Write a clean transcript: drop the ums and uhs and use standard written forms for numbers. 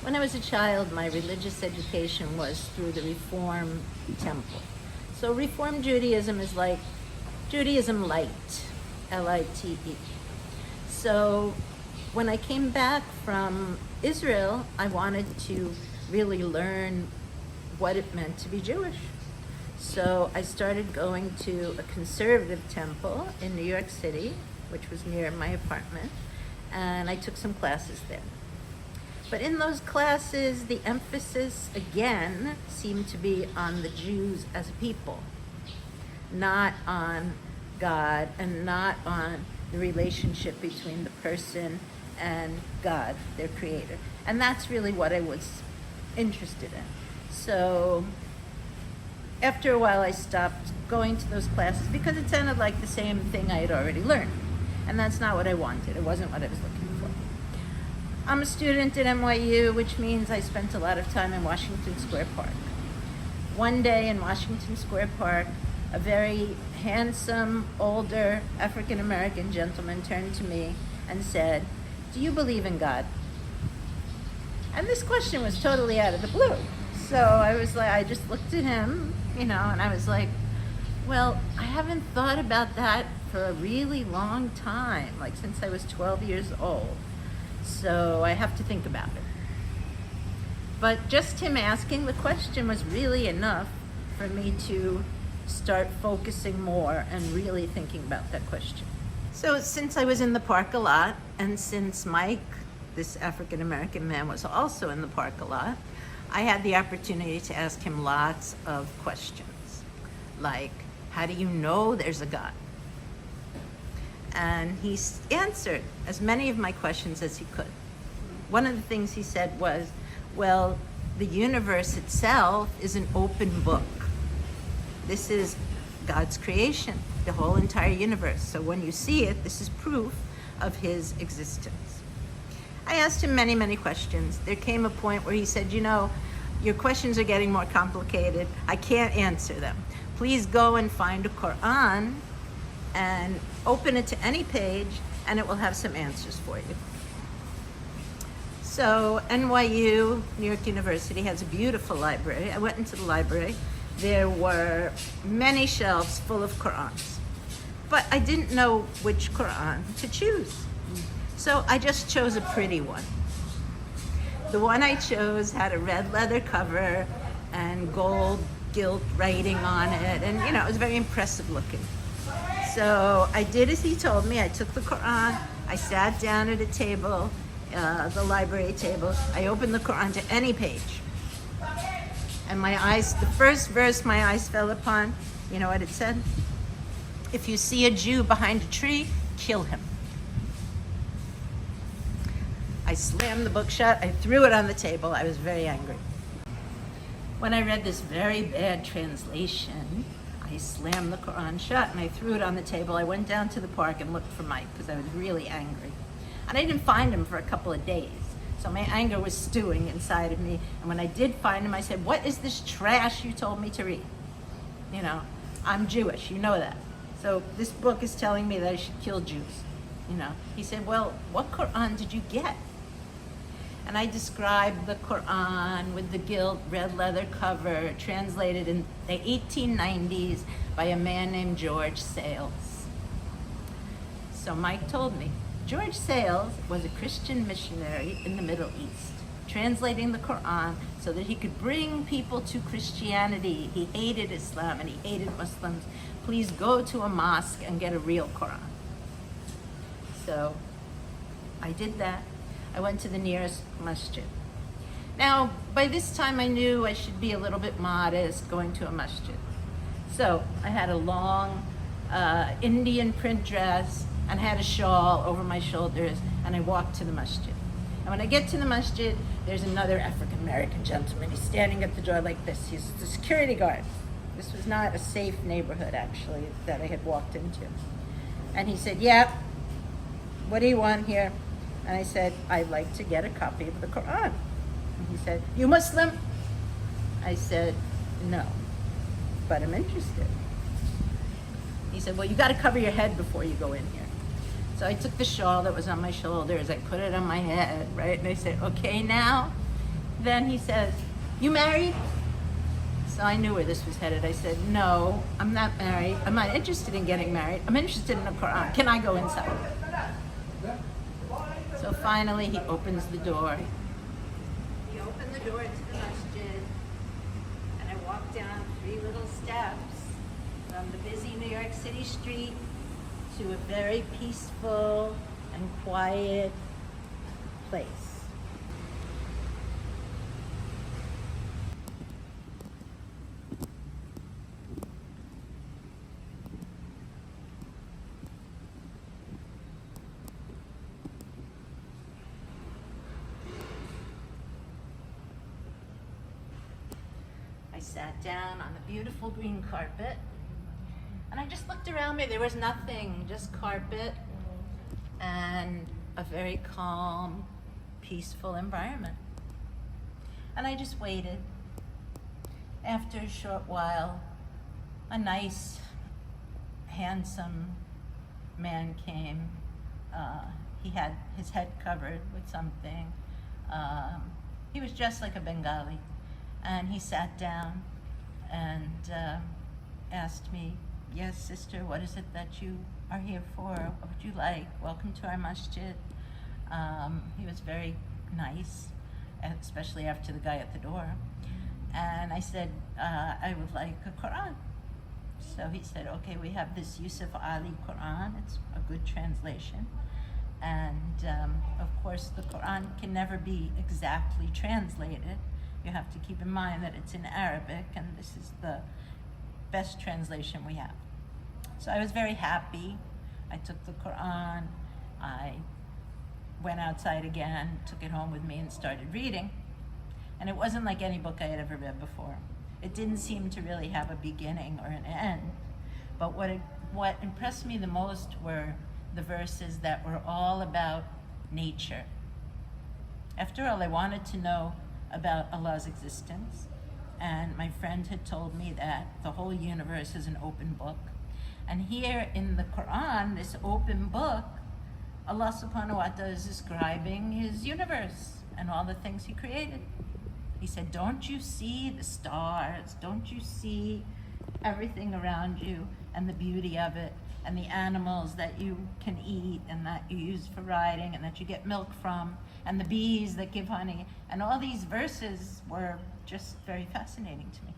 When I was a child, my religious education was through the Reform Temple. So Reform Judaism is like Judaism light, L-I-T-E. So when I came back from Israel, I wanted to really learn what it meant to be Jewish. So I started going to a conservative temple in New York City, which was near my apartment, and I took some classes there. But in those classes, the emphasis again seemed to be on the Jews as a people, not on God and not on the relationship between the person and God, their creator. And that's really what I was interested in. So after a while, I stopped going to those classes because it sounded like the same thing I had already learned. And that's not what I wanted. It wasn't what I was looking for. I'm a student at NYU, which means I spent a lot of time in Washington Square Park. One day in Washington Square Park, a very handsome, older African-American gentleman turned to me and said, "Do you believe in God?" And this question was totally out of the blue. So I was like, I just looked at him, and I was like, well, I haven't thought about that for a really long time, like since I was 12 years old. So I have to think about it. But just him asking the question was really enough for me to start focusing more and really thinking about that question. So since I was in the park a lot, and since Mike, this African-American man, was also in the park a lot, I had the opportunity to ask him lots of questions, like, how do you know there's a God? And he answered as many of my questions as he could. One of the things he said was, well, the universe itself is an open book. This is God's creation, the whole entire universe. So when you see it, this is proof of his existence. I asked him many, many questions. There came a point where he said, your questions are getting more complicated. I can't answer them. Please go and find a Quran and open it to any page, and it will have some answers for you. So NYU, New York University, has a beautiful library. I went into the library. There were many shelves full of Qurans, but I didn't know which Quran to choose. So I just chose a pretty one. The one I chose had a red leather cover and gold gilt writing on it, and it was very impressive looking. So I did as he told me. I took the Quran, I sat down at a table, the library table. I opened the Quran to any page. And the first verse my eyes fell upon, you know what it said? If you see a Jew behind a tree, kill him. I slammed the book shut, I threw it on the table. I was very angry. When I read this very bad translation, I slammed the Quran shut and I threw it on the table. I went down to the park and looked for Mike because I was really angry. And I didn't find him for a couple of days. So my anger was stewing inside of me. And when I did find him, I said, "What is this trash you told me to read? I'm Jewish, you know that. So this book is telling me that I should kill Jews." He said, "Well, what Quran did you get?" And I described the Quran with the gilt red leather cover, translated in the 1890s by a man named George Sales. So Mike told me, George Sales was a Christian missionary in the Middle East, translating the Quran so that he could bring people to Christianity. He hated Islam and he hated Muslims. Please go to a mosque and get a real Quran. So I did that. I went to the nearest masjid. Now, by this time I knew I should be a little bit modest going to a masjid. So I had a long Indian print dress and had a shawl over my shoulders, and I walked to the masjid. And when I get to the masjid, there's another African-American gentleman. He's standing at the door like this. He's the security guard. This was not a safe neighborhood, actually, that I had walked into. And he said, "Yeah, what do you want here?" And I said, "I'd like to get a copy of the Quran." And he said, "You Muslim?" I said, "No, but I'm interested." He said, "Well, you got to cover your head before you go in here." So I took the shawl that was on my shoulders, I put it on my head, right? And I said, "Okay, now, Then he says, "You married?" So I knew where this was headed. I said, "No, I'm not married. I'm not interested in getting married. I'm interested in the Quran. Can I go inside?" So finally he opens the door. He opened the door to the masjid, and I walked down 3 little steps from the busy New York City street to a very peaceful and quiet place. I sat down on the beautiful green carpet, and I just looked around me. There was nothing, just carpet and a very calm, peaceful environment. And I just waited. After a short while, a nice, handsome man came. He had his head covered with something. He was dressed like a Bengali. And he sat down and asked me, "Yes, sister, what is it that you are here for? What would you like? Welcome to our masjid." He was very nice, especially after the guy at the door. And I said, "I would like a Quran." So he said, "Okay, we have this Yusuf Ali Quran. It's a good translation. And of course, the Quran can never be exactly translated. You have to keep in mind that it's in Arabic, and this is the best translation we have." So I was very happy. I took the Quran. I went outside again, took it home with me, and started reading. And it wasn't like any book I had ever read before. It didn't seem to really have a beginning or an end. But what impressed me the most were the verses that were all about nature. After all, I wanted to know about Allah's existence, and my friend had told me that the whole universe is an open book. And here in the Quran, this open book, Allah subhanahu wa ta'ala is describing his universe and all the things he created. He said, "Don't you see the stars? Don't you see everything around you and the beauty of it, and the animals that you can eat and that you use for riding and that you get milk from, and the bees that give honey?" And all these verses were just very fascinating to me.